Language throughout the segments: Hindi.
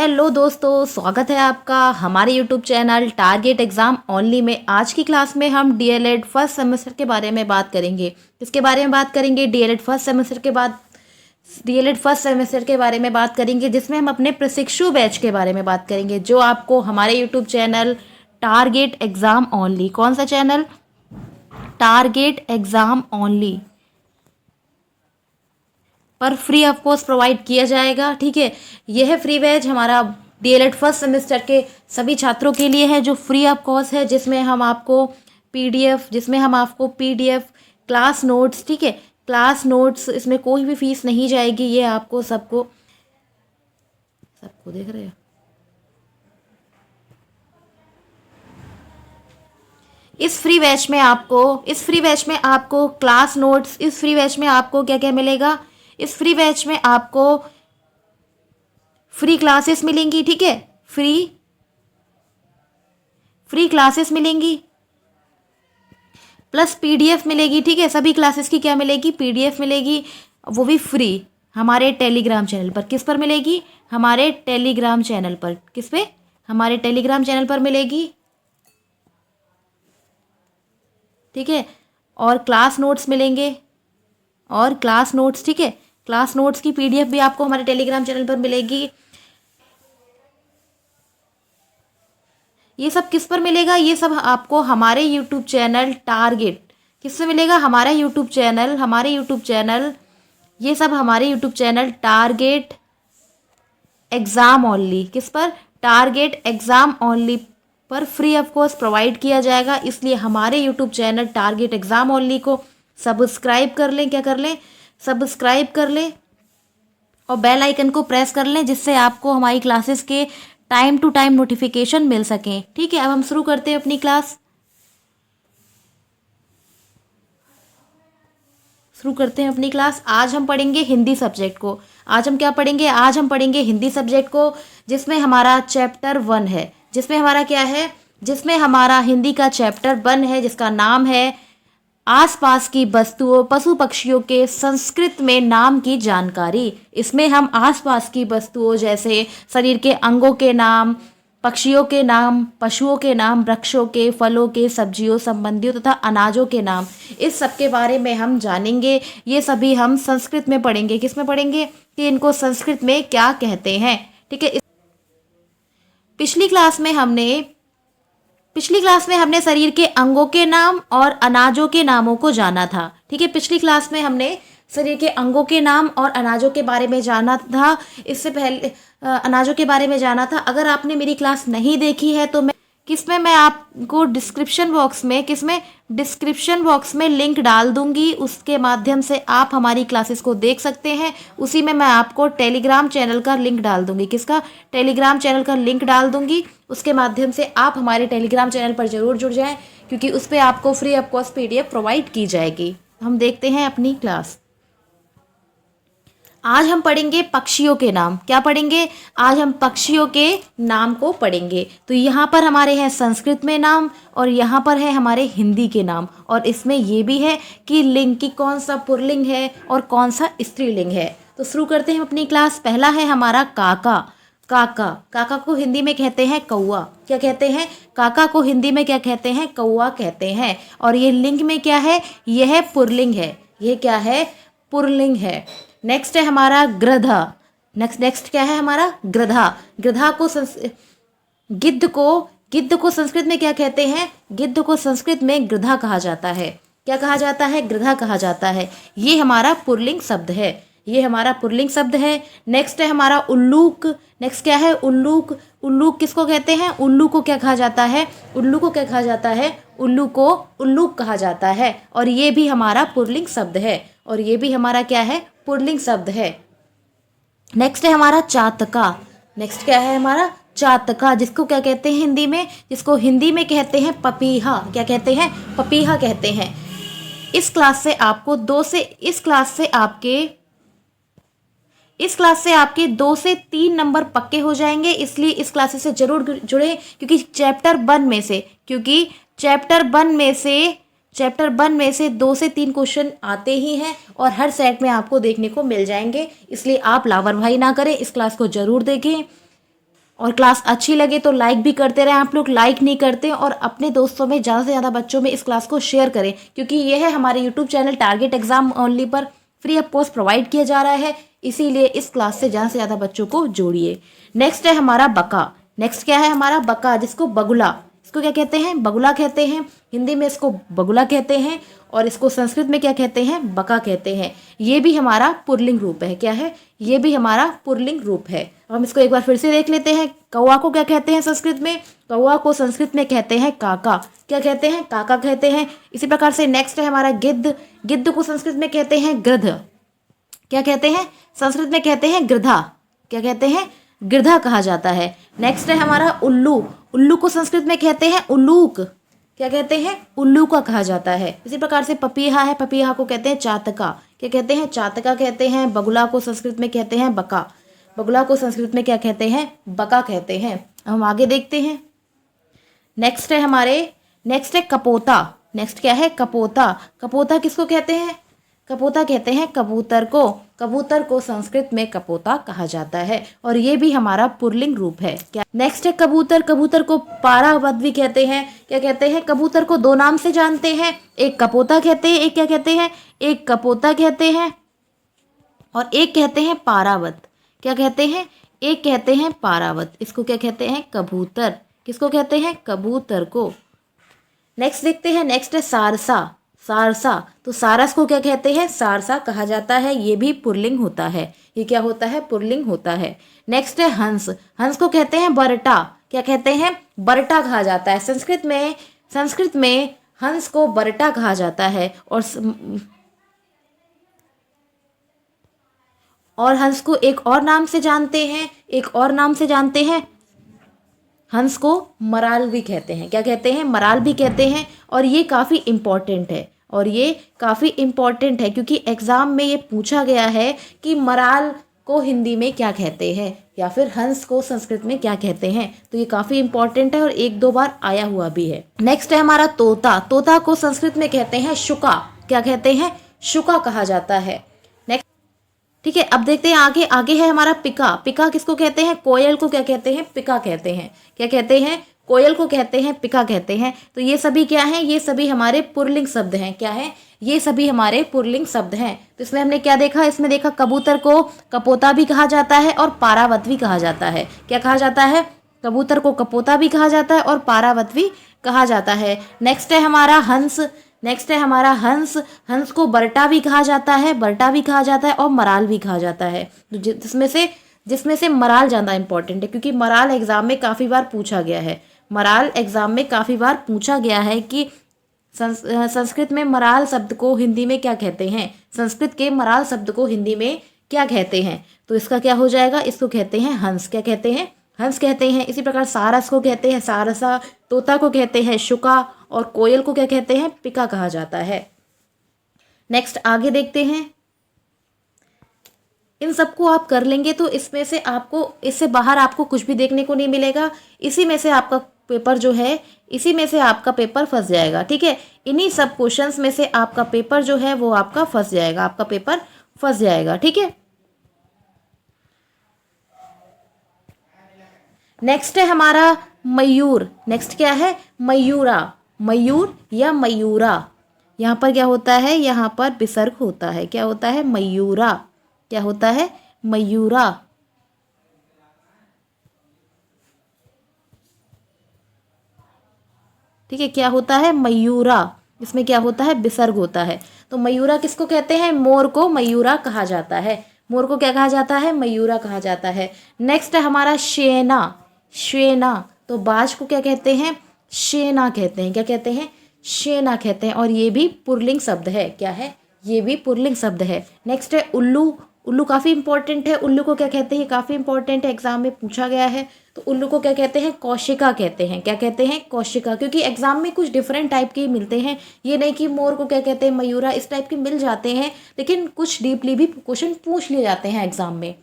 हेलो दोस्तों, स्वागत है आपका हमारे YouTube channel target exam only में। आज की क्लास में हम डीएलएड फर्स्ट सेमेस्टर के बारे में बात करेंगे। किसके बारे में बात करेंगे? डीएलएड फर्स्ट सेमेस्टर के बाद डीएलएड फर्स्ट सेमेस्टर के बारे में बात करेंगे, जिसमें हम अपने प्रशिक्षु बैच के बारे में बात करेंगे, जो आपको हमारे YouTube channel target exam only, कौन सा चैनल? टारगेट एग्ज़ाम ओनली पर फ्री ऑफ कॉस्ट प्रोवाइड किया जाएगा। ठीक है, यह फ्री बैच हमारा डीएलएड फर्स्ट सेमेस्टर के सभी छात्रों के लिए है, जो फ्री ऑफ कॉस्ट है, जिसमें हम आपको पीडीएफ क्लास नोट्स, ठीक है, क्लास नोट्स, इसमें कोई भी फीस नहीं जाएगी। ये आपको सबको देख रहे हैं। इस फ्री बैच में आपको क्लास नोट्स, इस फ्री बैच में आपको क्या क्या मिलेगा? इस फ्री बैच में आपको फ्री क्लासेस मिलेंगी। ठीक है, फ्री क्लासेस मिलेंगी, प्लस पीडीएफ मिलेगी। ठीक है, सभी क्लासेस की क्या मिलेगी? पीडीएफ मिलेगी, वो भी फ्री, हमारे टेलीग्राम चैनल पर। किस पर मिलेगी? हमारे टेलीग्राम चैनल पर। किस पे? हमारे टेलीग्राम चैनल पर मिलेगी। ठीक है, और क्लास नोट्स मिलेंगे, ठीक है, क्लास नोट्स की पीडीएफ भी आपको हमारे टेलीग्राम चैनल पर मिलेगी। ये सब किस पर मिलेगा? ये सब आपको हमारे यूट्यूब चैनल टारगेट, किससे मिलेगा? हमारे यूट्यूब चैनल, ये सब हमारे YouTube channel target exam only, किस पर? टारगेट एग्ज़ाम ओनली पर फ्री ऑफ कॉस्ट प्रोवाइड किया जाएगा। इसलिए हमारे YouTube channel target exam only को सब्सक्राइब कर लें। क्या कर लें? सब्सक्राइब कर लें और बेल आइकन को प्रेस कर लें, जिससे आपको हमारी क्लासेस के टाइम टू टाइम नोटिफिकेशन मिल सकें। ठीक है, अब हम शुरू करते हैं अपनी क्लास। आज हम पढ़ेंगे हिंदी सब्जेक्ट को। आज हम क्या पढ़ेंगे? आज हम पढ़ेंगे हिंदी सब्जेक्ट को, जिसमें हमारा चैप्टर 1 है। जिसमें हमारा क्या है? जिसमें हमारा हिंदी का चैप्टर 1 है, जिसका नाम है आसपास की वस्तुओं, पशु पक्षियों के संस्कृत में नाम की जानकारी। इसमें हम आसपास की वस्तुओं, जैसे शरीर के अंगों के नाम, पक्षियों के नाम, पशुओं के नाम, वृक्षों के, फलों के, सब्जियों, संबंधियों तथा अनाजों के नाम, इस सब के बारे में हम जानेंगे। ये सभी हम संस्कृत में पढ़ेंगे। किस में पढ़ेंगे? कि इनको संस्कृत में क्या कहते हैं। ठीक है, पिछली क्लास में हमने शरीर के अंगों के नाम और अनाजों के नामों को जाना था। ठीक है, पिछली क्लास में हमने शरीर के अंगों के नाम और अनाजों के बारे में जाना था। इससे पहले अनाजों के बारे में जाना था। अगर आपने मेरी क्लास नहीं देखी है तो मैं आपको डिस्क्रिप्शन बॉक्स में लिंक डाल दूंगी। उसके माध्यम से आप हमारी क्लासेस को देख सकते हैं। उसी में मैं आपको टेलीग्राम चैनल का लिंक डाल दूंगी। किसका? टेलीग्राम चैनल का लिंक डाल दूंगी। उसके माध्यम से आप हमारे टेलीग्राम चैनल पर जरूर जुड़ जाएं, क्योंकि उस पर आपको free of cost PDF provide की जाएगी। हम देखते हैं अपनी क्लास। आज हम पढ़ेंगे पक्षियों के नाम। क्या पढ़ेंगे? आज हम पक्षियों के नाम को पढ़ेंगे। तो यहाँ पर हमारे हैं संस्कृत में नाम और यहाँ पर है हमारे हिंदी के नाम। और इसमें ये भी है कि लिंग की कौन सा पुल्लिंग है और कौन सा स्त्रीलिंग है। तो शुरू करते हैं अपनी क्लास। पहला है हमारा काका। काका को हिंदी में कहते हैं कौआ। क्या कहते हैं? काका को हिंदी में क्या कहते हैं? कौआ कहते हैं। और ये लिंग में क्या है? यह पुल्लिंग है। ये क्या है? पुल्लिंग है। नेक्स्ट है हमारा गृधा। नेक्स्ट क्या है हमारा? गृधा को गिद्ध को संस्कृत में क्या कहते हैं? गिद्ध को संस्कृत में गृधा कहा जाता है। क्या कहा जाता है? गृधा कहा जाता है। ये हमारा पुल्लिंग शब्द है। नेक्स्ट है हमारा उल्लूक। नेक्स्ट क्या है? उल्लूक किसको कहते हैं? उल्लू को क्या कहा जाता है? उल्लू को उल्लूक कहा जाता है। और ये भी हमारा पुल्लिंग शब्द है। नेक्स्ट है हमारा चातका। नेक्स्ट क्या है हमारा? चातका, जिसको क्या कहते हैं हिंदी में? जिसको हिंदी में कहते हैं पपीहा। क्या कहते हैं? पपीहा कहते हैं। इस क्लास से आपके 2 से 3 नंबर पक्के हो जाएंगे। इसलिए इस क्लास से जरूर जुड़े, क्योंकि चैप्टर 1 में से 2 से 3 क्वेश्चन आते ही हैं और हर सेट में आपको देखने को मिल जाएंगे। इसलिए आप लापरवाही ना करें, इस क्लास को जरूर देखें। और क्लास अच्छी लगे तो लाइक भी करते रहें। आप लोग लाइक नहीं करते और अपने दोस्तों में ज़्यादा से ज़्यादा बच्चों में इस क्लास को शेयर करें, क्योंकि ये है हमारे YouTube channel target exam only पर फ्री ऑफ कॉस्ट प्रोवाइड किया जा रहा है, इसीलिए इस क्लास से ज़्यादा से ज़्यादा बच्चों को जोड़िए। नेक्स्ट है हमारा बका। नेक्स्ट क्या है हमारा बका, जिसको बगुला, इसको क्या कहते हैं, बगुला कहते हैं। हिंदी में इसको बगुला कहते हैं और इसको संस्कृत में क्या कहते हैं, बका कहते हैं। ये भी हमारा पुल्लिंग रूप है। क्या है, ये भी हमारा पुल्लिंग रूप है। हम इसको एक बार फिर से देख लेते हैं। कौवा को क्या कहते हैं संस्कृत में, कौवा को संस्कृत में कहते हैं काका। क्या कहते हैं, काका कहते हैं। इसी प्रकार से नेक्स्ट है हमारा गिद्ध। गिद्ध को संस्कृत में कहते हैं गृध। क्या कहते हैं, संस्कृत में कहते हैं गृधा। क्या कहते हैं, गृधा कहा जाता है। नेक्स्ट है हमारा उल्लू। उल्लू को संस्कृत में कहते हैं उल्लूक। क्या कहते हैं, उल्लू का कहा जाता है। इसी प्रकार से पपीहा है, पपीहा को कहते हैं चातका। क्या कहते हैं, चातका कहते हैं। बगुला को संस्कृत में कहते हैं बका। बगुला को संस्कृत में क्या कहते हैं, बका कहते हैं। हम आगे देखते हैं। नेक्स्ट है हमारे, नेक्स्ट है कपोता। नेक्स्ट क्या है, कपोता। कपोता किसको कहते हैं, कपोता कहते हैं कबूतर को। कबूतर को संस्कृत में कपोता कहा जाता है और ये भी हमारा पुल्लिंग रूप है। क्या, नेक्स्ट है कबूतर। कबूतर को पारावत भी कहते हैं। क्या कहते हैं, कबूतर को दो नाम से जानते हैं, एक कपोता कहते हैं, एक क्या कहते हैं, एक कपोता कहते हैं और एक कहते हैं पारावत। क्या कहते हैं, एक कहते हैं पारावत। इसको क्या कहते हैं, कबूतर। किसको कहते हैं, कबूतर को। नेक्स्ट देखते हैं। नेक्स्ट है सारसा। सारसा, तो सारस को क्या कहते हैं, सारसा कहा जाता है। ये भी पुल्लिंग होता है। ये क्या होता है, पुल्लिंग होता है। नेक्स्ट है हंस। हंस को कहते हैं बरटा। क्या कहते हैं, बरटा कहा जाता है। संस्कृत में हंस को बरटा कहा जाता है और हंस को एक और नाम से जानते हैं, एक और नाम से जानते हैं। हंस को मराल भी कहते हैं। क्या कहते हैं, मराल भी कहते हैं। और ये काफ़ी इम्पॉर्टेंट है, और ये काफ़ी इम्पॉर्टेंट है क्योंकि एग्ज़ाम में ये पूछा गया है कि मराल को हिंदी में क्या कहते हैं या फिर हंस को संस्कृत में क्या कहते हैं। तो ये काफ़ी इम्पॉर्टेंट है और एक दो बार आया हुआ भी है। नेक्स्ट है हमारा तोता। तोता को संस्कृत में कहते हैं शुका। क्या कहते हैं, शुका कहा जाता है। नेक्स्ट, ठीक है, अब देखते हैं आगे। आगे है हमारा पिका। पिका किसको कहते हैं, कोयल को क्या कहते हैं, पिका कहते हैं। क्या कहते हैं, कोयल को कहते हैं पिका कहते हैं। तो ये सभी क्या हैं, ये सभी हमारे पुल्लिंग शब्द हैं। क्या है, ये सभी हमारे पुल्लिंग शब्द हैं। तो इसमें हमने क्या देखा, इसमें देखा कबूतर को कपोता भी कहा जाता है और पारावत भी कहा जाता है। क्या कहा जाता है, कबूतर को कपोता भी कहा जाता है और पारावत भी कहा जाता है। नेक्स्ट है हमारा हंस। नेक्स्ट है हमारा हंस। हंस को बरटा भी कहा जाता है, बरटा भी कहा जाता है और मराल भी कहा जाता है। तो जिसमें से मराल ज़्यादा इंपॉर्टेंट है क्योंकि मराल एग्जाम में काफ़ी बार पूछा गया है। मराल एग्जाम में काफ़ी बार पूछा गया है कि संस्कृत में मराल शब्द को हिंदी में क्या कहते हैं, संस्कृत के मराल शब्द को हिंदी में क्या कहते हैं। तो इसका क्या हो जाएगा, इसको कहते हैं हंस। क्या कहते हैं, हंस कहते हैं। इसी प्रकार सारस को कहते हैं सारसा, तोता को कहते हैं शुका और कोयल को क्या कहते हैं, पिका कहा जाता है। नेक्स्ट आगे देखते हैं। इन सबको आप कर लेंगे तो इसमें से आपको, इससे बाहर आपको कुछ भी देखने को नहीं मिलेगा। इसी में से आपका पेपर जो है, इसी में से आपका पेपर फंस जाएगा। ठीक है, इन्हीं सब क्वेश्चंस में से आपका पेपर जो है वो आपका फंस जाएगा, आपका पेपर फंस जाएगा। ठीक है, नेक्स्ट है हमारा मयूर। नेक्स्ट क्या है, मयूरा। मयूर या मयूरा, यहाँ पर क्या होता है, यहाँ पर विसर्ग होता है। क्या होता है, मयूरा। क्या होता है, मयूरा। ठीक है, क्या होता है, मयूरा। इसमें क्या होता है, विसर्ग होता है। तो मयूरा किसको कहते हैं, मोर को मयूरा कहा जाता है। मोर को क्या कहा जाता है, मयूरा कहा जाता है। नेक्स्ट है हमारा शेना। शेना, तो बाज को क्या कहते हैं, शेना कहते हैं। क्या कहते हैं, शेना कहते हैं और ये भी पुल्लिंग शब्द है। क्या है, ये भी पुल्लिंग शब्द है। नेक्स्ट है उल्लू। उल्लू काफ़ी इंपॉर्टेंट है। उल्लू को क्या कहते हैं, काफ़ी इंपॉर्टेंट है, एग्जाम में पूछा गया है। तो उल्लू को क्या कहते हैं, कौशिका कहते हैं। क्या कहते हैं, कौशिका, क्योंकि एग्जाम में कुछ डिफरेंट टाइप के मिलते हैं। ये नहीं कि मोर को क्या कहते हैं, मयूरा, इस टाइप के मिल जाते हैं, लेकिन कुछ डीपली भी क्वेश्चन पूछ लिए जाते हैं एग्जाम में।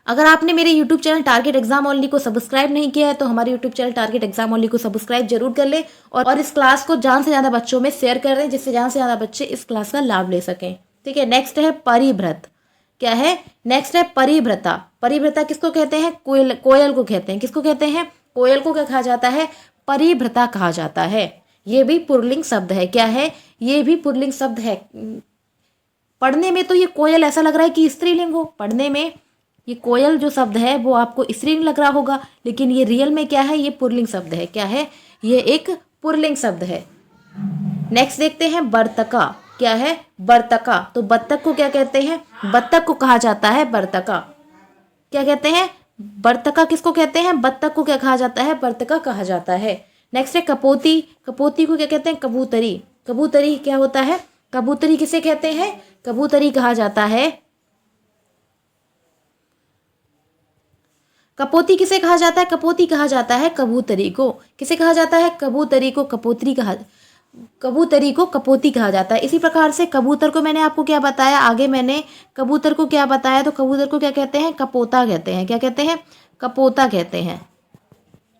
अगर आपने मेरे YouTube channel target exam only को सब्सक्राइब नहीं किया है तो हमारे YouTube channel target exam only को सब्सक्राइब जरूर कर ले और इस क्लास को ज़्यादा से ज़्यादा बच्चों में शेयर कर दें, जिससे ज़्यादा से ज़्यादा बच्चे इस क्लास का लाभ ले सकें। ठीक है, नेक्स्ट है परिभ्रत। क्या है, नेक्स्ट है परिभ्रता। परिभ्रता किसको कहते हैं, कोयल, कोयल को कहते हैं। किसको कहते हैं, कोयल को क्या कहा जाता है, परिभ्रता कहा जाता है। ये भी पुल्लिंग शब्द है। क्या है, ये भी पुल्लिंग शब्द है। पढ़ने में तो ये कोयल ऐसा लग रहा है कि स्त्रीलिंग हो, पढ़ने में ये कोयल जो शब्द है वो आपको स्त्रीलिंग लग रहा होगा, लेकिन ये रियल में क्या है, ये पुल्लिंग शब्द है। क्या है, ये एक पुल्लिंग शब्द है। नेक्स्ट देखते हैं बर्तका। क्या है, बर्तका। तो बत्तख को क्या कहते हैं, बत्तख को कहा जाता है बर्तका। क्या कहते हैं, बर्तका किसको कहते हैं, बत्तख को क्या कहा जाता है, बर्तका कहा जाता है। नेक्स्ट है कपोती। कपोती को क्या कहते हैं, कबूतरी। कबूतरी क्या होता है, कबूतरी किसे कहते हैं, कबूतरी कहा जाता है। कपोती किसे कहा जाता है, कपोती कहा जाता है कबूतरी को। किसे कहा जाता है, कबूतरी को कपोतरी कहा, कबूतरी को कपोती कहा जाता है। इसी प्रकार से कबूतर को मैंने आपको क्या बताया, आगे मैंने कबूतर को क्या बताया, तो कबूतर को क्या कहते हैं, कपोता कहते हैं। क्या कहते हैं, कपोता कहते हैं।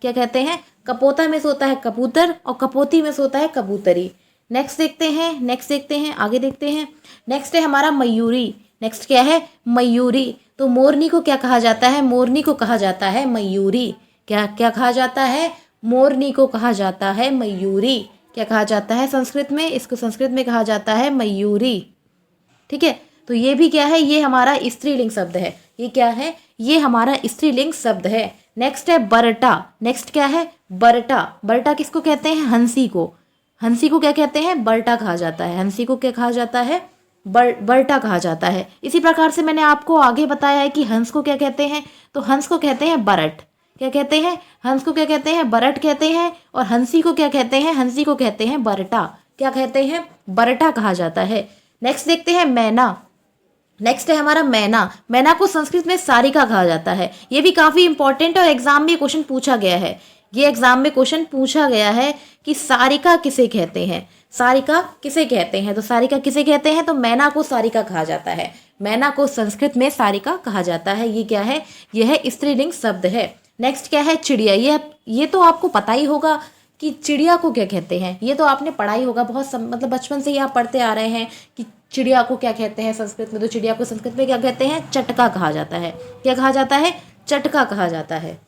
क्या कहते हैं, कपोता में से होता है कबूतर और कपोती में से होता है कबूतरी। नेक्स्ट देखते हैं, नेक्स्ट देखते हैं, आगे देखते हैं। नेक्स्ट है हमारा मयूरी। नेक्स्ट क्या है, मयूरी। तो मोरनी को क्या कहा जाता है, मोरनी को कहा जाता है मयूरी। क्या क्या कहा जाता है, मोरनी को कहा जाता है मयूरी। क्या कहा जाता है संस्कृत में, इसको संस्कृत में कहा जाता है मयूरी। ठीक है, तो ये भी क्या है, ये हमारा स्त्रीलिंग शब्द है। ये क्या है, ये हमारा स्त्रीलिंग शब्द है। नेक्स्ट है बरटा। नेक्स्ट क्या है, बरटा। बरटा किसको कहते हैं, हंसी को। हंसी को क्या कहते हैं, बरटा कहा जाता है। हंसी को क्या कहा जाता है, बरटा कहा जाता है। इसी प्रकार से मैंने आपको आगे बताया है कि हंस को क्या कहते हैं, तो हंस को कहते हैं बरट। क्या कहते हैं, हंस को क्या कहते हैं, बरट कहते हैं। और हंसी को क्या कहते हैं, हंसी को कहते हैं बरटा। क्या कहते हैं, बरटा कहा जाता है। नेक्स्ट देखते हैं मैना। नेक्स्ट है हमारा मैना। मैना को संस्कृत में सारिका कहा जाता है। ये भी काफी इंपॉर्टेंट और एग्जाम में क्वेश्चन पूछा गया है। ये एग्जाम में क्वेश्चन पूछा गया है कि सारिका किसे कहते हैं, सारिका किसे कहते हैं। तो सारिका किसे कहते हैं, तो मैना को सारिका कहा जाता है। मैना को संस्कृत में सारिका कहा जाता है। ये क्या है, यह है स्त्रीलिंग शब्द है। नेक्स्ट क्या है, चिड़िया। ये तो आपको पता ही होगा कि चिड़िया को क्या कहते हैं। ये तो आपने पढ़ा ही होगा, बहुत मतलब बचपन से ही आप पढ़ते आ रहे हैं कि चिड़िया को क्या कहते हैं संस्कृत में। तो चिड़िया को संस्कृत में क्या कहते हैं, चटका कहा जाता है। क्या कहा जाता है, चटका कहा जाता है।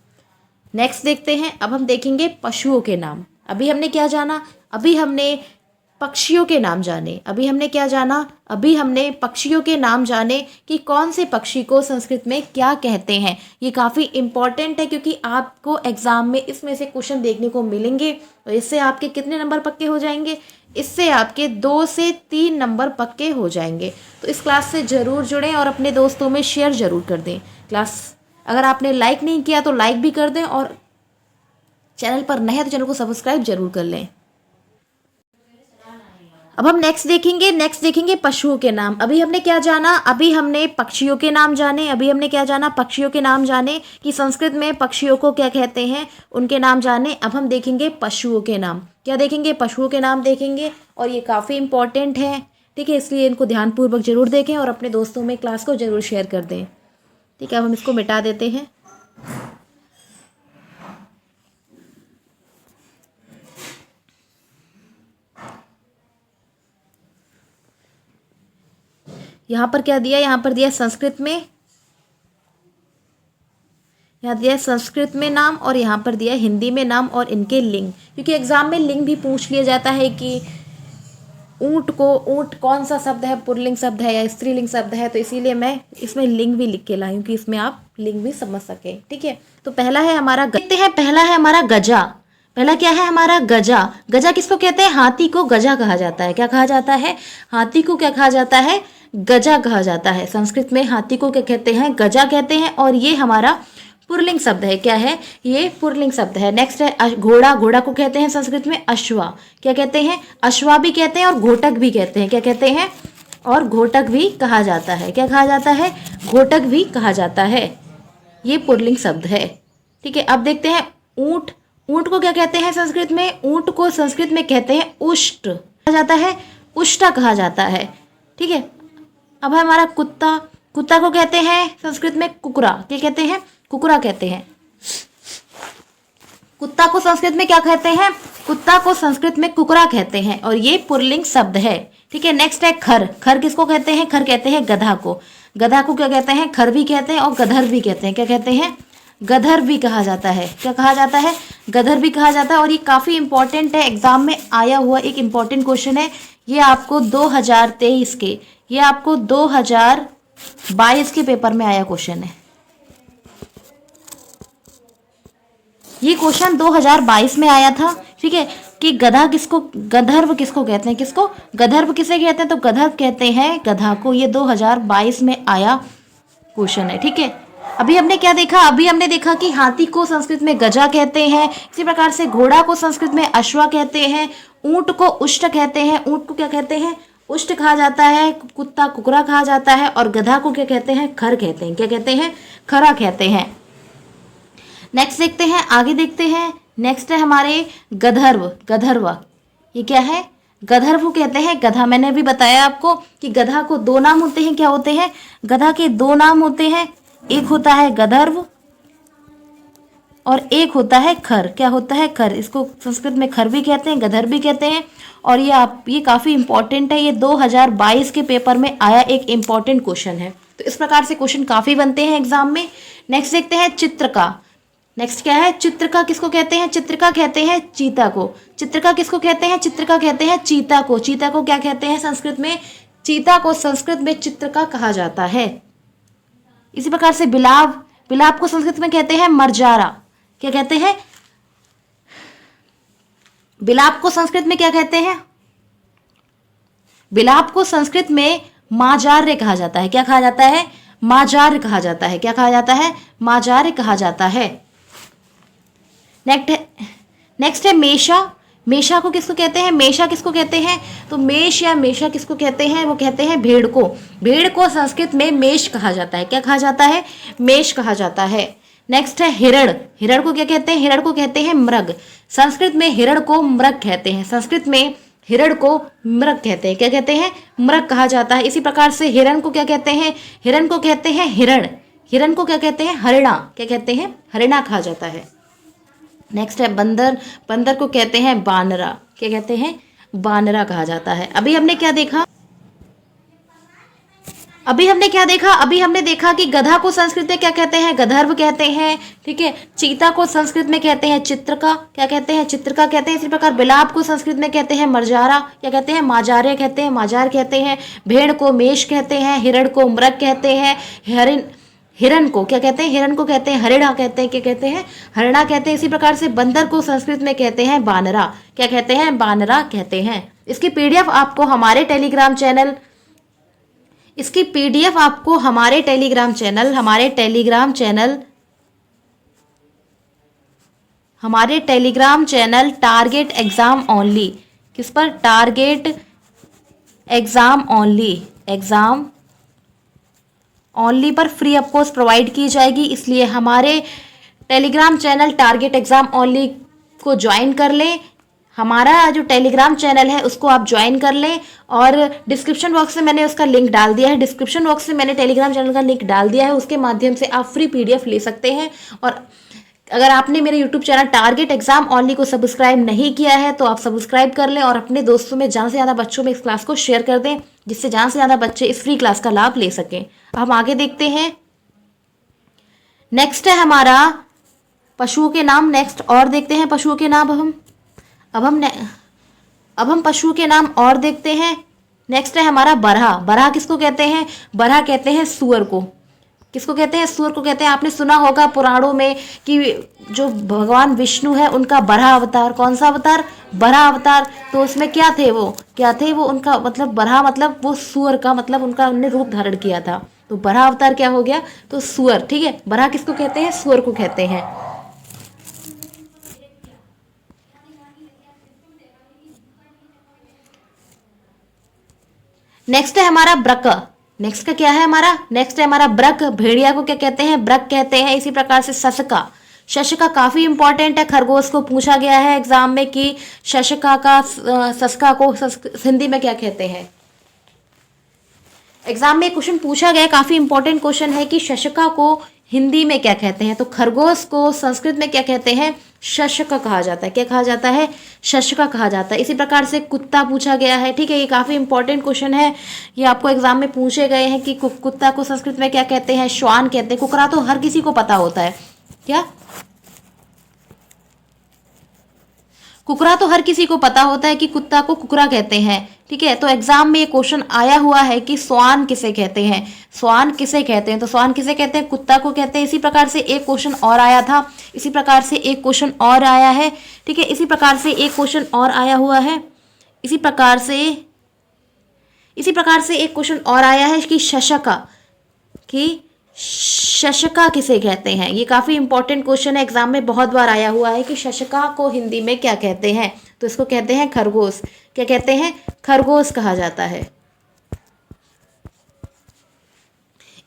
नेक्स्ट देखते हैं, अब हम देखेंगे पशुओं के नाम। अभी हमने क्या जाना, अभी हमने पक्षियों के नाम जाने। अभी हमने क्या जाना, अभी हमने पक्षियों के नाम जाने कि कौन से पक्षी को संस्कृत में क्या कहते हैं। ये काफ़ी इंपॉर्टेंट है क्योंकि आपको एग्जाम में इसमें से क्वेश्चन देखने को मिलेंगे। तो इससे आपके कितने नंबर पक्के हो जाएंगे, इससे आपके 2 से 3 नंबर पक्के हो जाएंगे। तो इस क्लास से ज़रूर जुड़ें और अपने दोस्तों में शेयर ज़रूर कर दें। क्लास अगर आपने लाइक नहीं किया तो लाइक भी कर दें और चैनल पर नए हैं तो चैनल को सब्सक्राइब जरूर कर लें। अब हम नेक्स्ट देखेंगे पशुओं के नाम। अभी हमने क्या जाना, अभी हमने पक्षियों के नाम जाने। अभी हमने क्या जाना, पक्षियों के नाम जाने कि संस्कृत में पक्षियों को क्या कहते हैं, उनके नाम जाने। अब हम देखेंगे पशुओं के नाम। क्या देखेंगे, पशुओं के नाम देखेंगे और ये काफ़ी इंपॉर्टेंट है। ठीक है, इसलिए इनको ध्यानपूर्वक जरूर देखें और अपने दोस्तों में क्लास को जरूर शेयर कर दें। ठीक है, अब हम इसको मिटा देते हैं। यहाँ पर क्या दिया, यहाँ पर दिया संस्कृत में, यहाँ दिया संस्कृत में नाम और यहाँ पर दिया हिंदी में नाम और इनके लिंग। क्योंकि एग्जाम में लिंग भी पूछ लिया जाता है कि ऊंट कौन सा शब्द है, पुल्लिंग शब्द है या स्त्रीलिंग शब्द है। तो इसीलिए मैं इसमें लिंग भी लिख के लाई हूँ कि इसमें आप लिंग भी समझ सके। ठीक है, तो पहला है हमारा, देखते हैं पहला है हमारा गजा। पहला क्या है हमारा, गजा। गजा किसको कहते हैं, हाथी को गजा कहा जाता है। क्या कहा जाता है, हाथी को क्या कहा जाता है, गजा कहा जाता है। संस्कृत में हाथी को क्या कहते हैं, गजा कहते हैं और ये हमारा पुल्लिंग शब्द है। क्या है, ये पुल्लिंग शब्द है। नेक्स्ट है घोड़ा। घोड़ा को कहते हैं संस्कृत में अश्वा। क्या कहते हैं, अश्वा भी कहते हैं और घोटक भी कहते हैं। क्या कहते हैं, और घोटक भी कहा जाता है। क्या कहा जाता है, घोटक भी कहा जाता है। ये पुल्लिंग शब्द है। ठीक है, अब देखते हैं ऊंट। ऊंट को क्या कहते हैं संस्कृत में, ऊंट को संस्कृत में कहते हैं उष्ट कहा जाता है, उष्टा कहा जाता है। ठीक है, अब हमारा कुत्ता। कुत्ता को कहते हैं संस्कृत में कुकुरा। क्या कहते हैं, कुकुरा कहते हैं। कुत्ता को संस्कृत में क्या कहते हैं, कुत्ता को संस्कृत में कुकुरा कहते हैं और ये पुल्लिंग शब्द है। ठीक है, नेक्स्ट है खर। खर किसको कहते हैं, खर कहते हैं गधा को। गधा को क्या कहते हैं, खर भी कहते हैं और गधर भी कहते हैं। क्या कहते हैं, गधर भी कहा जाता है। क्या कहा जाता है, गधर भी कहा जाता है। और ये काफ़ी इंपॉर्टेंट है, एग्जाम में आया हुआ एक इंपॉर्टेंट क्वेश्चन है। ये आपको 2023 के, ये आपको 2022 के पेपर में आया क्वेश्चन है। ये क्वेश्चन 2022 में आया था, ठीक है, कि गधा किसको, गधर्व किसको कहते हैं, किसको, गधर्व किसे कहते हैं, तो गधर्व कहते हैं गधा को। ये 2022 में आया क्वेश्चन है, ठीक है। अभी हमने क्या देखा, अभी हमने देखा कि हाथी को संस्कृत में गजा कहते हैं, इसी प्रकार से घोड़ा को संस्कृत में अश्वा कहते हैं, ऊंट को उष्ट कहते हैं, ऊंट को क्या कहते हैं, उष्ट कहा जाता है, कुत्ता कुकरा कहा जाता है, और गधा को क्या कहते हैं, खर कहते हैं। क्या कहते हैं, खरा कहते हैं। नेक्स्ट देखते हैं, आगे देखते हैं। नेक्स्ट है हमारे गधर्व, गधर्व, ये क्या है, गधर्व कहते हैं गधा। मैंने अभी बताया आपको कि गधा को दो नाम होते हैं। क्या होते हैं, गधा के दो नाम होते हैं, एक होता है गधर्व और एक होता है खर। क्या होता है, खर। इसको संस्कृत में खर भी कहते हैं, गधर भी कहते हैं। और ये काफ़ी इंपॉर्टेंट है, ये 2022 के पेपर में आया एक इंपॉर्टेंट क्वेश्चन है। तो इस प्रकार से क्वेश्चन काफ़ी बनते हैं एग्जाम में। नेक्स्ट देखते हैं चित्रका। नेक्स्ट क्या है, चित्रका किसको कहते हैं, चित्रका कहते हैं चीता को। चित्रका किसको कहते हैं, चित्रका कहते हैं चीता को। चीता को क्या कहते हैं संस्कृत में, चीता को संस्कृत में चित्रका कहा जाता है। इसी प्रकार से बिलाव, बिलाव को संस्कृत में कहते हैं मरजारा। क्या कहते हैं, बिलाव को संस्कृत में क्या कहते हैं, बिलाव को संस्कृत में माजार्य कहा जाता है। क्या कहा जाता है, माजार्य कहा जाता है। क्या कहा जाता है, माजार्य कहा जाता है। नेक्स्ट है मेषा। मेषा को किसको कहते हैं, मेषा किसको कहते हैं, तो मेष या मेषा किसको कहते हैं, वो कहते हैं भेड़ को। भेड़ को संस्कृत में मेष कहा जाता है। क्या कहा जाता है, मेष कहा जाता है। नेक्स्ट है हिरण। हिरण को क्या कहते हैं, हिरण को कहते हैं मृग। संस्कृत में हिरण को मृग कहते हैं। संस्कृत में हिरण को मृग कहते हैं। क्या कहते हैं, मृग कहा जाता है। इसी प्रकार से हिरण को क्या कहते हैं, हिरण को कहते हैं हिरण। हिरण को क्या कहते हैं, हरिणा। क्या कहते हैं, हरिणा कहा जाता है। नेक्स्ट है बंदर। बंदर को कहते हैं बानरा। क्या कहते हैं, बानरा कहा जाता है। अभी हमने क्या देखा, अभी हमने देखा कि गधा को संस्कृत में क्या कहते हैं, गधर्व कहते हैं, ठीक है। चीता को संस्कृत में कहते हैं चित्रका। क्या कहते हैं, चित्रका कहते हैं। इसी प्रकार बिलाव को संस्कृत में कहते हैं मरजारा। क्या कहते हैं, माजार्य कहते हैं, माजार कहते हैं। भेड़ को मेष कहते हैं। हिरण को मृग कहते हैं। हिरण को क्या कहते हैं, हिरण को कहते हैं हरिणा कहते हैं। क्या कहते हैं, हरिणा कहते हैं। इसी प्रकार से बंदर को संस्कृत में कहते हैं बानरा। क्या कहते हैं, बानरा कहते हैं। इसकी पीडीएफ आपको हमारे टेलीग्राम चैनल, इसकी पीडीएफ आपको हमारे Telegram channel target exam only, किस पर, टारगेट एग्जाम ओनली पर फ्री ऑफ कॉस्ट प्रोवाइड की जाएगी। इसलिए हमारे Telegram channel target exam only को ज्वाइन कर लें। हमारा जो टेलीग्राम चैनल है उसको आप ज्वाइन कर लें, और डिस्क्रिप्शन बॉक्स में मैंने उसका लिंक डाल दिया है। डिस्क्रिप्शन बॉक्स में मैंने टेलीग्राम चैनल का लिंक डाल दिया है, उसके माध्यम से आप फ्री पीडीएफ ले सकते हैं। और अगर आपने मेरे YouTube channel target exam only को सब्सक्राइब नहीं किया है तो आप सब्सक्राइब कर लें, और अपने दोस्तों में ज़्यादा से ज़्यादा बच्चों में इस क्लास को शेयर कर दें, जिससे ज़्यादा से ज़्यादा बच्चे इस फ्री क्लास का लाभ ले सकें। हम आगे देखते हैं। नेक्स्ट है हमारा पशुओं के नाम। नेक्स्ट और देखते हैं पशुओं के नाम। अब हम पशुओं के नाम और देखते हैं। नेक्स्ट है हमारा बरहा। बरहा किसको कहते हैं, बरहा कहते हैं सुअर को। किसको कहते हैं, सुअर को कहते हैं। आपने सुना होगा पुराणों में कि जो भगवान विष्णु है उनका बरहा अवतार, कौन सा अवतार, बरहा अवतार। तो उसमें क्या थे वो उनका मतलब बरहा मतलब वो सुअर का मतलब उनका उन्होंने रूप धारण किया था। तो बरहा अवतार क्या हो गया, तो सुअर, ठीक है। बरहा किसको कहते हैं, सुअर को कहते हैं। नेक्स्ट है हमारा ब्रक। नेक्स्ट का क्या है हमारा, नेक्स्ट है हमारा ब्रक। भेड़िया को क्या कहते हैं, ब्रक कहते हैं। इसी प्रकार से शशका। शशका काफी इंपॉर्टेंट है, खरगोश को पूछा गया है एग्जाम में कि शशका को हिंदी में क्या कहते हैं। एग्जाम में क्वेश्चन पूछा गया, काफी इंपॉर्टेंट क्वेश्चन है कि शशका को हिंदी में क्या कहते हैं। तो खरगोश को संस्कृत में क्या कहते हैं, शशक कहा जाता है। क्या कहा जाता है? शशक कहा जाता है। इसी प्रकार से कुत्ता पूछा गया है, ठीक है, ये काफ़ी इंपॉर्टेंट क्वेश्चन है, ये आपको एग्जाम में पूछे गए हैं कि कुत्ता को संस्कृत में क्या कहते हैं? श्वान कहते हैं। कुकरा तो हर किसी को पता होता है। क्या? कुकरा तो हर किसी को पता होता है कि कुत्ता को कुकरा कहते हैं, ठीक है। तो एग्जाम में ये क्वेश्चन आया हुआ है कि स्वान किसे कहते हैं? स्वान किसे कहते हैं? तो स्वान किसे कहते हैं? कुत्ता को कहते हैं। इसी प्रकार से एक क्वेश्चन और आया था, इसी प्रकार से एक क्वेश्चन और आया है, ठीक है, इसी प्रकार से एक क्वेश्चन और आया हुआ है, इसी प्रकार से एक क्वेश्चन और आया है कि शशका किसे कहते हैं? ये काफ़ी इंपॉर्टेंट क्वेश्चन है, एग्जाम में बहुत बार आया हुआ है कि शशका को हिंदी में क्या कहते हैं? तो इसको कहते हैं खरगोश। क्या कहते हैं? खरगोश कहा जाता है।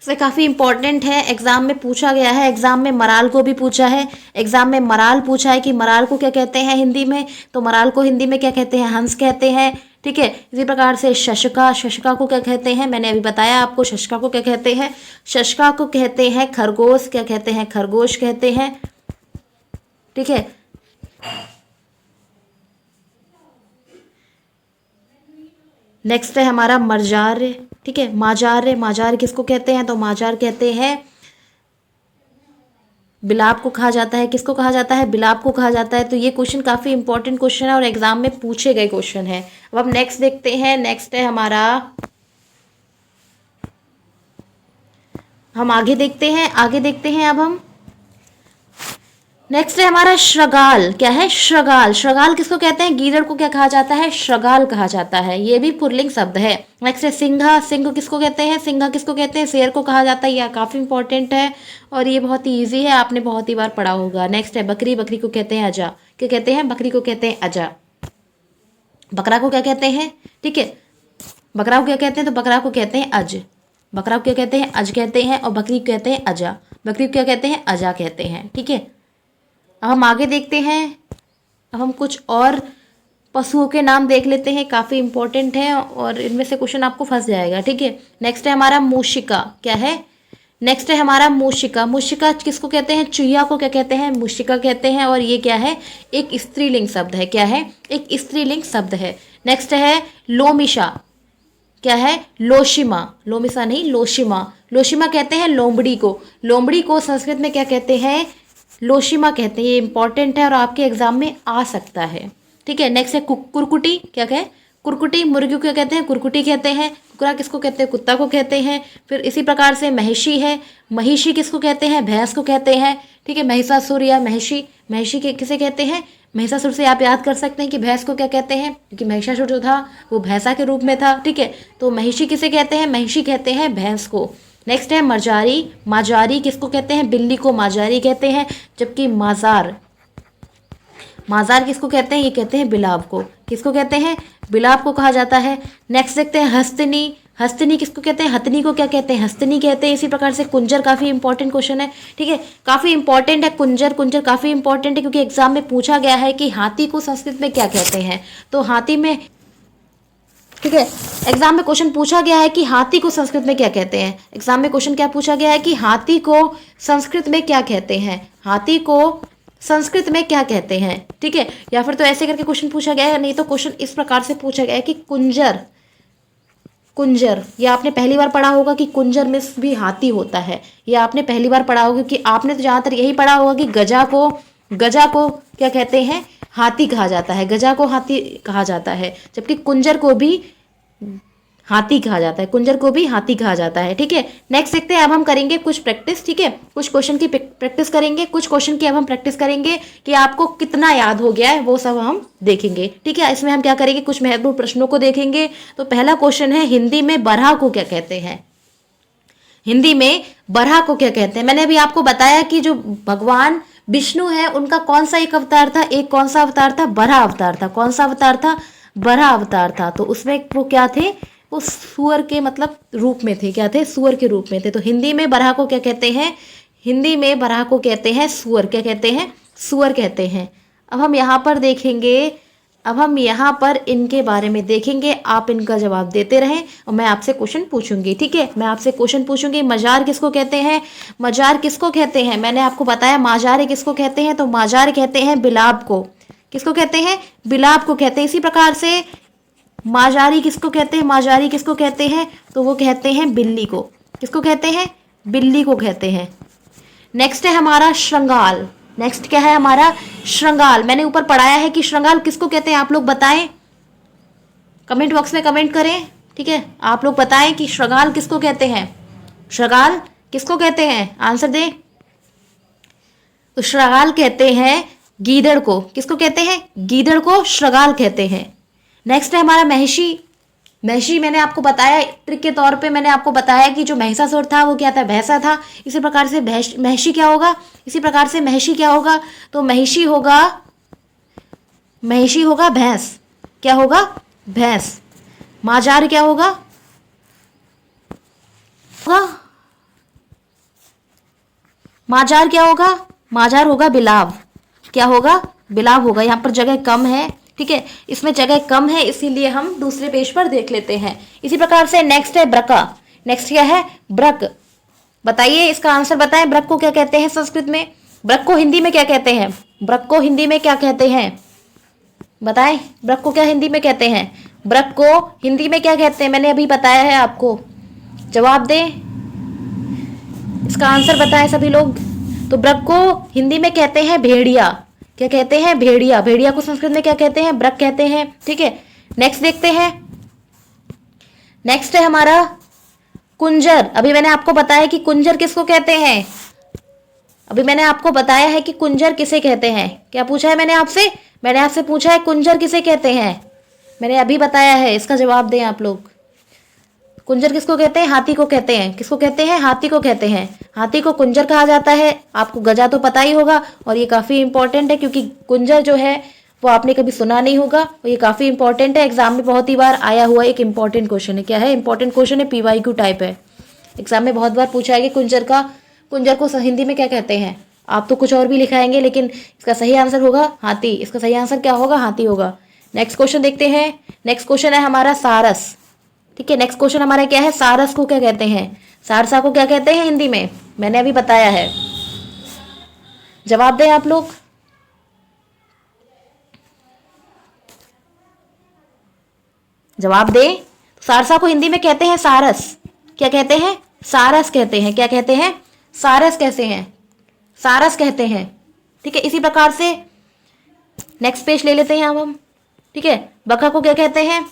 इसमें काफ़ी इंपॉर्टेंट है, एग्जाम में पूछा गया है, एग्जाम में मराल को भी पूछा है, एग्जाम में मराल पूछा है कि मराल को क्या कहते हैं हिंदी में? तो मराल को हिंदी में क्या कहते हैं? हंस कहते हैं, ठीक है। इसी प्रकार से शशका को क्या कहते हैं? मैंने अभी बताया आपको, शशका को क्या कहते हैं? शशका को कहते हैं खरगोश। क्या कहते हैं? खरगोश कहते हैं, ठीक है। नेक्स्ट है हमारा मरजार्य, ठीक है, माजार्य। माजार्य किसको कहते हैं? तो माजार कहते हैं बिलाप को कहा जाता है। किसको कहा जाता है? बिलाप को कहा जाता है। तो ये क्वेश्चन काफ़ी इंपॉर्टेंट क्वेश्चन है और एग्जाम में पूछे गए क्वेश्चन है। अब हम नेक्स्ट देखते हैं, नेक्स्ट है हमारा, हम आगे देखते हैं अब हम नेक्स्ट है हमारा श्रगाल। क्या है? श्रगाल। श्रगाल किसको कहते हैं? गीदड़ को क्या कहा जाता है? श्रगाल कहा जाता है। ये भी पुल्लिंग शब्द है। नेक्स्ट है सिंघा। सिंह किसको कहते हैं? सिंघा किसको कहते हैं? शेर को कहा जाता है। यह काफ़ी इंपॉर्टेंट है और ये बहुत ही ईजी है, आपने बहुत ही बार पढ़ा होगा। नेक्स्ट है बकरी। बकरी को कहते हैं अजा। क्या कहते हैं? बकरी को कहते हैं अजा। बकरा को क्या कहते हैं? ठीक है, बकरा को क्या कहते हैं? तो बकरा को कहते हैं अज। बकरा को क्या कहते हैं? अज कहते हैं। और बकरी को कहते हैं अजा। बकरी को क्या कहते हैं? अजा कहते हैं, ठीक है। अब हम आगे देखते हैं, अब हम कुछ और पशुओं के नाम देख लेते हैं, काफ़ी इंपॉर्टेंट है और इनमें से क्वेश्चन आपको फंस जाएगा, ठीक है। नेक्स्ट है हमारा मूशिका। क्या है? नेक्स्ट है हमारा मूशिका। मूशिका किसको कहते हैं? चूहिया को क्या कहते हैं? मूशिका कहते हैं। और ये क्या है? एक स्त्रीलिंग शब्द है। क्या है? एक स्त्रीलिंग शब्द है। नेक्स्ट है लोमिशा। क्या है? लोशिमा। लोमिशा नहीं, लोशिमा। लोशिमा कहते हैं लोमड़ी को। लोमड़ी को संस्कृत में क्या कहते हैं? लोशिमा कहते हैं। ये इंपॉर्टेंट है और आपके एग्जाम में आ सकता है, ठीक है। नेक्स्ट है कुरकुटी। क्या कहे? कुरकुटी। मुर्गी को क्या कहते हैं? कुरकुटी कहते हैं। कुकरा किसको कहते हैं? कुत्ता को कहते हैं। फिर इसी प्रकार से महिषी है। महिषी किसको कहते हैं? भैंस को कहते हैं, ठीक है। महिषासुर या महिषी, महिषी के किसे कहते हैं? महिषासुर से आप याद कर सकते हैं कि भैंस को क्या कहते हैं, क्योंकि महिषासुर जो था वो भैंसा के रूप में था, ठीक है। तो महिषी किसे कहते हैं? महिषी कहते हैं भैंस को। नेक्स्ट है मरजारी। माजारी किसको कहते हैं? बिल्ली को माजारी कहते हैं। जबकि माजार, माजार किसको कहते हैं? ये कहते हैं बिलाव को। किसको कहते हैं? बिलाव को कहा जाता है। नेक्स्ट देखते हैं हस्तनी। हस्तनी किसको कहते हैं? हथनी को क्या कहते हैं? हस्तनी कहते हैं। इसी प्रकार से कुंजर, काफ़ी इंपॉर्टेंट क्वेश्चन है, ठीक है, काफ़ी इंपॉर्टेंट है कुंजर। कुंजर काफ़ी इंपॉर्टेंट है क्योंकि एग्जाम में पूछा गया है कि हाथी को संस्कृत में क्या कहते हैं। तो हाथी में, ठीक है, एग्जाम में क्वेश्चन पूछा गया है कि हाथी को संस्कृत में क्या कहते हैं। एग्जाम में क्वेश्चन क्या पूछा गया है कि हाथी को संस्कृत में क्या कहते हैं। हाथी को संस्कृत में क्या कहते हैं, ठीक है। या फिर तो ऐसे करके क्वेश्चन पूछा गया है, नहीं तो क्वेश्चन इस प्रकार से पूछा गया है कि कुंजर। कुंजर, ये आपने पहली बार पढ़ा होगा कि कुंजर में भी हाथी होता है। ये आपने पहली बार पढ़ा होगा कि आपने तो ज़्यादातर यही पढ़ा होगा कि गजा को क्या कहते हैं? हाथी कहा जाता है। गजा को हाथी कहा जाता है, जबकि कुंजर को भी हाथी कहा जाता है। कुंजर को भी हाथी कहा जाता है, ठीक है। नेक्स्ट देखते हैं, अब हम करेंगे कुछ प्रैक्टिस, ठीक है। कुछ क्वेश्चन की प्रैक्टिस करेंगे, कुछ क्वेश्चन की अब हम प्रैक्टिस करेंगे कि आपको कितना याद हो गया है, वो सब हम देखेंगे, ठीक है। इसमें हम क्या करेंगे? कुछ महत्वपूर्ण प्रश्नों को देखेंगे। तो पहला क्वेश्चन है, हिंदी में बरहा को क्या कहते हैं? हिंदी में बरहा को क्या कहते हैं? मैंने अभी आपको बताया कि जो भगवान विष्णु है उनका कौन सा एक अवतार था? एक कौन सा अवतार था? बरहा अवतार था। कौन सा अवतार था? बरहा अवतार था। तो उसमें वो क्या थे? वो सुअर के मतलब रूप में थे। क्या थे? सुअर के रूप में थे। तो हिंदी में बरहा को क्या कहते हैं? हिंदी में बरहा को कहते हैं सुअर। क्या कहते हैं? सुअर कहते हैं। अब हम यहाँ पर देखेंगे, अब हम यहाँ पर इनके बारे में देखेंगे, आप इनका जवाब देते रहें और मैं आपसे क्वेश्चन पूछूंगी, ठीक है। मैं आपसे क्वेश्चन पूछूंगी, मजार किसको कहते हैं, मजार किसको कहते हैं, मैंने आपको बताया माजारे किसको कहते हैं, तो माजार कहते हैं बिलाब को। किसको कहते हैं, बिलाब को कहते हैं। इसी प्रकार से माजारी किसको कहते हैं, माजारी किसको कहते हैं, तो वो कहते हैं बिल्ली को। किसको कहते हैं, बिल्ली को कहते हैं। नेक्स्ट है हमारा श्रृंगाल। नेक्स्ट क्या है हमारा, श्रृंगाल। मैंने ऊपर पढ़ाया है कि श्रृंगाल किसको कहते हैं, आप लोग बताएं, कमेंट बॉक्स में कमेंट करें, ठीक है। आप लोग बताएं कि श्रृंगाल किसको कहते हैं, श्रृंगाल किसको कहते हैं, आंसर दें। तो श्रृंगाल कहते हैं गीदड़ को। किसको कहते हैं, गीदड़ को श्रृंगाल कहते हैं। नेक्स्ट है हमारा महिषी। महिषी मैंने आपको बताया, ट्रिक के तौर पे मैंने आपको बताया कि जो महिषासुर था वो क्या था, भैंसा था। इसी प्रकार से महिषी क्या होगा, इसी प्रकार से महिषी क्या होगा, तो महिषी होगा, महिषी होगा भैंस। क्या होगा, भैंस। माजार क्या होगा, माजार क्या होगा, माजार होगा बिलाव। क्या होगा, बिलाव होगा। यहाँ पर जगह कम है, ठीक है, इसमें जगह कम है, इसीलिए हम दूसरे पेज पर देख लेते हैं। इसी प्रकार से नेक्स्ट है ब्रका। नेक्स्ट क्या है, ब्रक। बताइए इसका आंसर बताएं, ब्रक को क्या कहते हैं संस्कृत में, ब्रक को हिंदी में क्या कहते हैं, ब्रक को हिंदी में क्या कहते हैं, बताएं, ब्रक को क्या हिंदी में कहते हैं, ब्रक को हिंदी में क्या कहते हैं, मैंने अभी बताया है आपको, जवाब दें, इसका आंसर बताएं सभी लोग। तो ब्रक को हिंदी में कहते हैं भेड़िया। क्या कहते हैं, भेड़िया। भेड़िया को संस्कृत में क्या कहते हैं, ब्रक कहते हैं, ठीक है। नेक्स्ट देखते हैं, नेक्स्ट है हमारा कुंजर। अभी मैंने आपको बताया कि कुंजर किसको कहते हैं, अभी मैंने आपको बताया है कि कुंजर किसे कहते हैं। क्या पूछा है मैंने आपसे, मैंने आपसे पूछा है कुंजर किसे कहते हैं, मैंने अभी बताया है, इसका जवाब दें आप लोग। कुंजर किसको कहते हैं, हाथी को कहते हैं। किसको कहते हैं, हाथी को कहते हैं। हाथी को कुंजर कहा जाता है। आपको गजा तो पता ही होगा, और ये काफ़ी इंपॉर्टेंट है क्योंकि कुंजर जो है वो आपने कभी सुना नहीं होगा, और ये काफ़ी इंपॉर्टेंट है, एग्जाम में बहुत ही बार आया हुआ एक इंपॉर्टेंट क्वेश्चन है। क्या है, इंपॉर्टेंट क्वेश्चन है, PYQ टाइप है, एग्जाम में बहुत बार पूछा है कि कुंजर को हिंदी में क्या कहते हैं। आप तो कुछ और भी लिखाएंगे, लेकिन इसका सही आंसर होगा हाथी। इसका सही आंसर क्या होगा, हाथी होगा। नेक्स्ट क्वेश्चन देखते हैं। नेक्स्ट क्वेश्चन है हमारा सारस, ठीक है। नेक्स्ट क्वेश्चन हमारा क्या है, सारस को क्या कहते हैं, सारसा को क्या कहते हैं हिंदी में, मैंने अभी बताया है, जवाब दें आप लोग। जवाब दें। सारसा को हिंदी में कहते हैं सारस। क्या कहते हैं, सारस कहते हैं। क्या कहते हैं, सारस कहते हैं, सारस कहते हैं, ठीक है। इसी प्रकार से नेक्स्ट पेज ले लेते हैं अब हम, ठीक है। बका को क्या कहते हैं,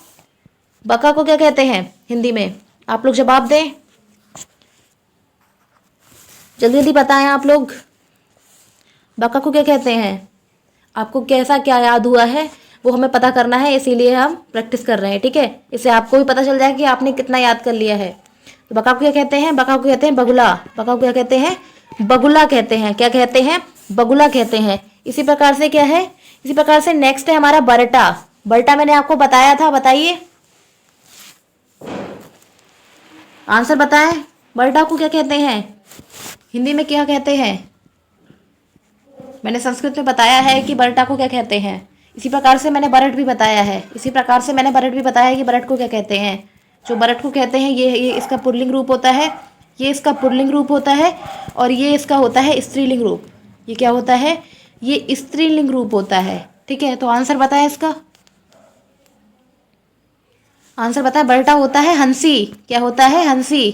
बका को क्या कहते हैं हिंदी में, आप लोग जवाब दें, जल्दी जल्दी बताएं आप लोग। बका को क्या कहते हैं, आपको कैसा क्या याद हुआ है वो हमें पता करना है, इसीलिए हम प्रैक्टिस कर रहे हैं, ठीक है। इससे आपको भी पता चल जाएगा कि आपने कितना याद कर लिया है। तो बका को क्या कहते हैं, बका को कहते हैं बगुला। बका को क्या कहते हैं, बगुला कहते हैं। क्या कहते हैं, बगुला कहते हैं। इसी प्रकार से क्या है, इसी प्रकार से नेक्स्ट है हमारा बरटा। बरटा मैंने आपको बताया था, बताइए आंसर बताएं। बरटा को क्या कहते हैं हिंदी में, क्या कहते हैं, मैंने संस्कृत में बताया है कि बरटा को क्या कहते हैं। इसी प्रकार से मैंने बरट भी बताया है, इसी प्रकार से मैंने बरट भी बताया है कि बरट को क्या कहते हैं। जो बरट को कहते हैं ये इसका पुल्लिंग रूप होता है, ये इसका पुल्लिंग रूप होता है, और ये इसका होता है स्त्रीलिंग रूप। ये क्या होता है, ये स्त्रीलिंग रूप होता है, ठीक है। तो आंसर बताएं इसका, आंसर बताएं। बरटा होता है हंसी। क्या होता है, हंसी।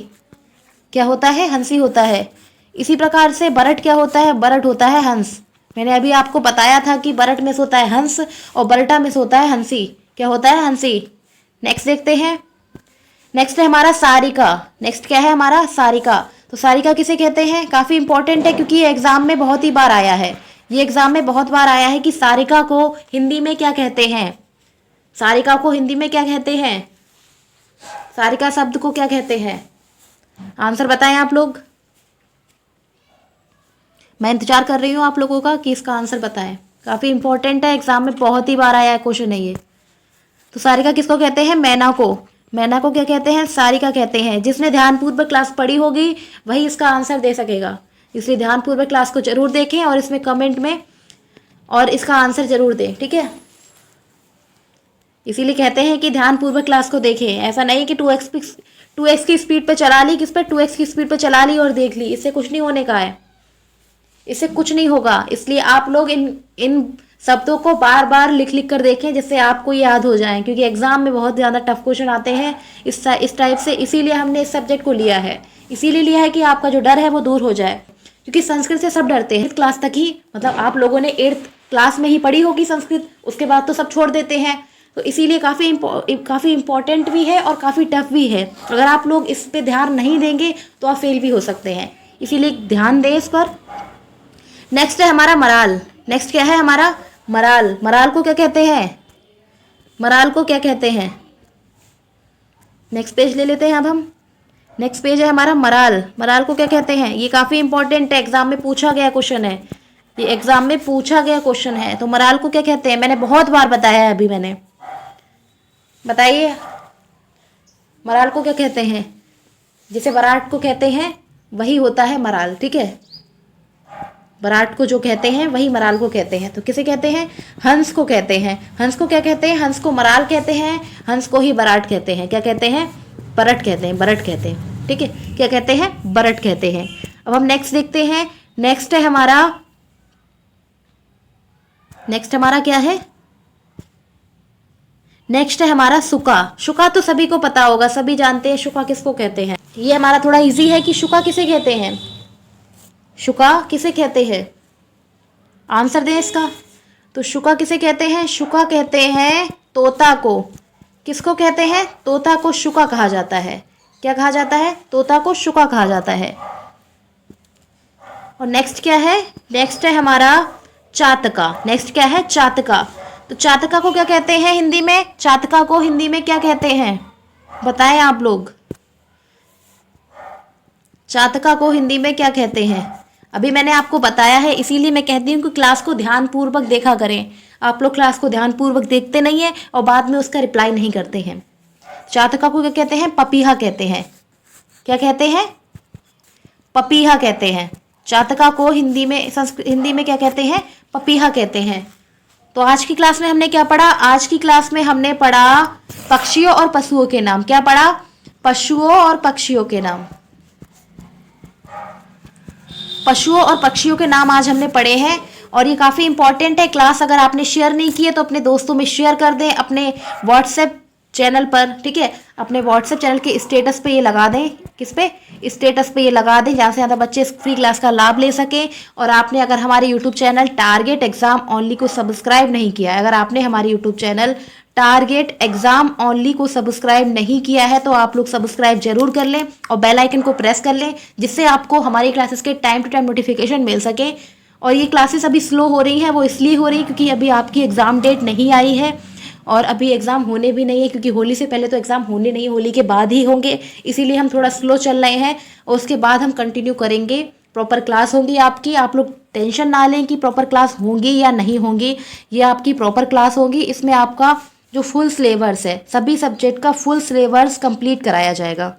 क्या होता है, हंसी होता है। इसी प्रकार से बरट क्या होता है, बरट होता है हंस। मैंने अभी आपको बताया था कि बरट में से होता है हंस और बरटा में से होता है हंसी। क्या होता है, हंसी। नेक्स्ट देखते हैं, नेक्स्ट है हमारा सारिका। नेक्स्ट क्या है हमारा, सारिका। तो सारिका किसे कहते हैं, काफ़ी इंपॉर्टेंट है क्योंकि ये एग्जाम में बहुत ही बार आया है, ये एग्जाम में बहुत बार आया है कि सारिका को हिंदी में क्या कहते हैं, सारिका को हिंदी में क्या कहते हैं, सारिका शब्द को क्या कहते हैं, आंसर बताएं आप लोग। मैं इंतजार कर रही हूँ आप लोगों का कि इसका आंसर बताएं, काफ़ी इंपॉर्टेंट है, एग्जाम में बहुत ही बार आया है क्वेश्चन है ये। तो सारिका किसको कहते हैं, मैना को। मैना को क्या कहते हैं, सारिका कहते हैं। जिसने ध्यानपूर्वक क्लास पढ़ी होगी वही इसका आंसर दे सकेगा, इसलिए ध्यानपूर्वक क्लास को जरूर देखें और इसमें कमेंट में और इसका आंसर जरूर दें, ठीक है। इसीलिए कहते हैं कि ध्यानपूर्वक क्लास को देखें। ऐसा नहीं कि 2x की स्पीड पे चला ली, किस पे 2x की स्पीड पे चला ली और देख ली, इससे कुछ नहीं होने का है, इससे कुछ नहीं होगा। इसलिए आप लोग इन शब्दों को बार बार लिख लिख कर देखें जिससे आपको याद हो जाए, क्योंकि एग्जाम में बहुत ज़्यादा टफ क्वेश्चन आते हैं इस टाइप से। इसीलिए हमने इस सब्जेक्ट को लिया है, इसीलिए लिया है कि आपका जो डर है वो दूर हो जाए, क्योंकि संस्कृत से सब डरते हैं। 8th क्लास तक ही, मतलब आप लोगों ने 8th क्लास में ही पढ़ी होगी संस्कृत, उसके बाद तो सब छोड़ देते हैं। तो इसीलिए काफ़ी इम्पॉर्टेंट भी है और काफ़ी टफ भी है। अगर आप लोग इस पे ध्यान नहीं देंगे तो आप फेल भी हो सकते हैं, इसीलिए ध्यान दें इस पर। नेक्स्ट है हमारा मराल। नेक्स्ट क्या है हमारा मराल। मराल को क्या कहते हैं? मराल को क्या कहते हैं? नेक्स्ट पेज ले लेते हैं अब हम। नेक्स्ट पेज है हमारा मराल। मराल को क्या कहते हैं? ये काफ़ी इंपॉर्टेंट है, एग्जाम में पूछा गया क्वेश्चन है, ये एग्जाम में पूछा गया क्वेश्चन है। तो मराल को क्या कहते हैं? मैंने बहुत बार बताया है, अभी मैंने बताइए मराल को क्या कहते हैं? जिसे विराट को कहते हैं वही होता है मराल, ठीक है। विराट को जो कहते हैं वही मराल को कहते हैं। तो किसे कहते हैं? हंस को कहते हैं। हंस को क्या कहते हैं? हंस को मराल कहते हैं, हंस को ही विराट कहते हैं। क्या कहते हैं? बरट कहते हैं, बरट कहते हैं, ठीक है। क्या कहते हैं? बरट कहते हैं। अब हम नेक्स्ट देखते हैं। नेक्स्ट है हमारा क्या है? नेक्स्ट है हमारा शुका। शुका तो सभी को पता होगा, सभी जानते हैं शुका किसको कहते हैं। ये हमारा थोड़ा इजी है कि शुका किसे कहते हैं। शुका किसे कहते हैं? आंसर दें इसका। तो शुका किसे कहते हैं? शुका कहते हैं तोता को। किसको कहते हैं? तोता को शुका कहा जाता है। क्या कहा जाता है? तोता को शुका कहा जाता है। और नेक्स्ट क्या है? नेक्स्ट है हमारा चातका। नेक्स्ट क्या है? चातका। तो चातका को क्या कहते हैं हिंदी में? चातका को हिंदी में क्या कहते हैं? बताएं आप लोग, चातका को हिंदी में क्या कहते हैं? अभी मैंने आपको बताया है, इसीलिए मैं कहती हूँ कि क्लास को ध्यानपूर्वक देखा करें। आप लोग क्लास को ध्यानपूर्वक देखते नहीं है और बाद में उसका रिप्लाई नहीं करते हैं। चातका को क्या कहते हैं? पपीहा कहते हैं। क्या कहते हैं? पपीहा कहते हैं। चातका को हिंदी में क्या कहते हैं? पपीहा कहते हैं। तो आज की क्लास में हमने क्या पढ़ा? आज की क्लास में हमने पढ़ा पक्षियों और पशुओं के नाम। क्या पढ़ा? पशुओं और पक्षियों के नाम। पशुओं और पक्षियों के नाम आज हमने पढ़े हैं और ये काफ़ी इंपॉर्टेंट है। क्लास अगर आपने शेयर नहीं की है तो अपने दोस्तों में शेयर कर दें, अपने व्हाट्सएप चैनल पर, ठीक है। अपने व्हाट्सएप चैनल के स्टेटस पे ये लगा दें। किस पे? स्टेटस पे ये लगा दें, जहाँ से ज़्यादा बच्चे इस फ्री क्लास का लाभ ले सकें। और आपने अगर हमारे YouTube channel target exam only को सब्सक्राइब नहीं किया है, अगर आपने हमारे YouTube channel target exam only को सब्सक्राइब नहीं किया है तो आप लोग सब्सक्राइब जरूर कर लें और बेल आइकन को प्रेस कर लें, जिससे आपको हमारी क्लासेस के टाइम टू टाइम नोटिफिकेशन मिल सके। और ये क्लासेस अभी स्लो हो रही हैं, वो इसलिए हो रही है क्योंकि अभी आपकी एग्ज़ाम डेट नहीं आई है और अभी एग्ज़ाम होने भी नहीं है, क्योंकि होली से पहले तो एग्ज़ाम होने नहीं, होली के बाद ही होंगे। इसीलिए हम थोड़ा स्लो चल रहे हैं और उसके बाद हम कंटिन्यू करेंगे। प्रॉपर क्लास होंगी आपकी, आप लोग टेंशन ना लें कि प्रॉपर क्लास होंगी या नहीं होंगी, ये आपकी प्रॉपर क्लास होगी। इसमें आपका जो फुल सिलेबस है, सभी सब्जेक्ट का फुल सिलेबस कंप्लीट कराया जाएगा।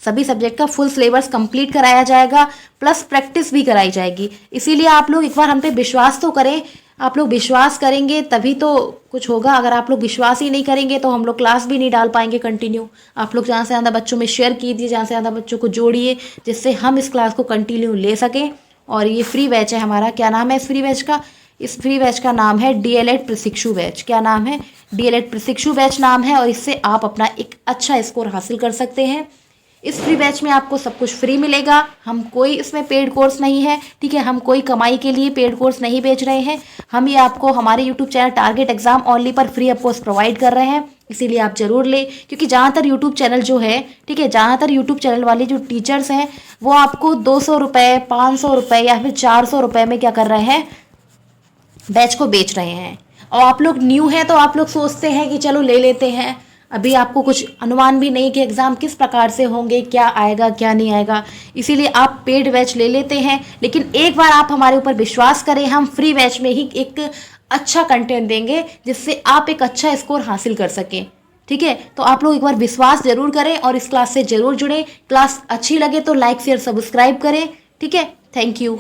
सभी सब्जेक्ट का फुल सिलेबस कंप्लीट कराया जाएगा, प्लस प्रैक्टिस भी कराई जाएगी। इसीलिए आप लोग एक बार हम पे विश्वास तो करें। आप लोग विश्वास करेंगे तभी तो कुछ होगा। अगर आप लोग विश्वास ही नहीं करेंगे तो हम लोग क्लास भी नहीं डाल पाएंगे कंटिन्यू। आप लोग ज़्यादा से ज़्यादा बच्चों में शेयर कीजिए, ज़्यादा से ज़्यादा बच्चों को जोड़िए, जिससे हम इस क्लास को कंटिन्यू ले सकें। और ये फ्री बैच है हमारा। क्या नाम है इस फ्री बैच का? इस फ्री बैच का नाम है डीएलएड प्रशिक्षु बैच। क्या नाम है? डीएलएड प्रशिक्षु बैच नाम है और इससे आप अपना एक अच्छा स्कोर हासिल कर सकते हैं। इस फ्री बैच में आपको सब कुछ फ्री मिलेगा। हम कोई इसमें पेड कोर्स नहीं है, ठीक है। हम कोई कमाई के लिए पेड कोर्स नहीं बेच रहे हैं। हम ये आपको हमारे YouTube channel target exam only पर फ्री ऑफ कॉस्ट प्रोवाइड कर रहे हैं। इसीलिए आप जरूर लें, क्योंकि ज़्यादातर यूट्यूब चैनल जो है, ठीक है, ज़्यादातर यूट्यूब चैनल वाले जो टीचर्स हैं वो आपको 200 रुपये, 500 रुपये या फिर 400 रुपये में क्या कर रहे हैं? बैच को बेच रहे हैं। और आप लोग न्यू हैं तो आप लोग सोचते हैं कि चलो ले लेते हैं। अभी आपको कुछ अनुमान भी नहीं कि एग्ज़ाम किस प्रकार से होंगे, क्या आएगा क्या नहीं आएगा, इसीलिए आप पेड बैच ले लेते हैं। लेकिन एक बार आप हमारे ऊपर विश्वास करें, हम फ्री बैच में ही एक अच्छा कंटेंट देंगे जिससे आप एक अच्छा स्कोर हासिल कर सकें, ठीक है। तो आप लोग एक बार विश्वास जरूर करें और इस क्लास से जरूर जुड़ें। क्लास अच्छी लगे तो लाइक शेयर सब्सक्राइब करें, ठीक है। Thank you.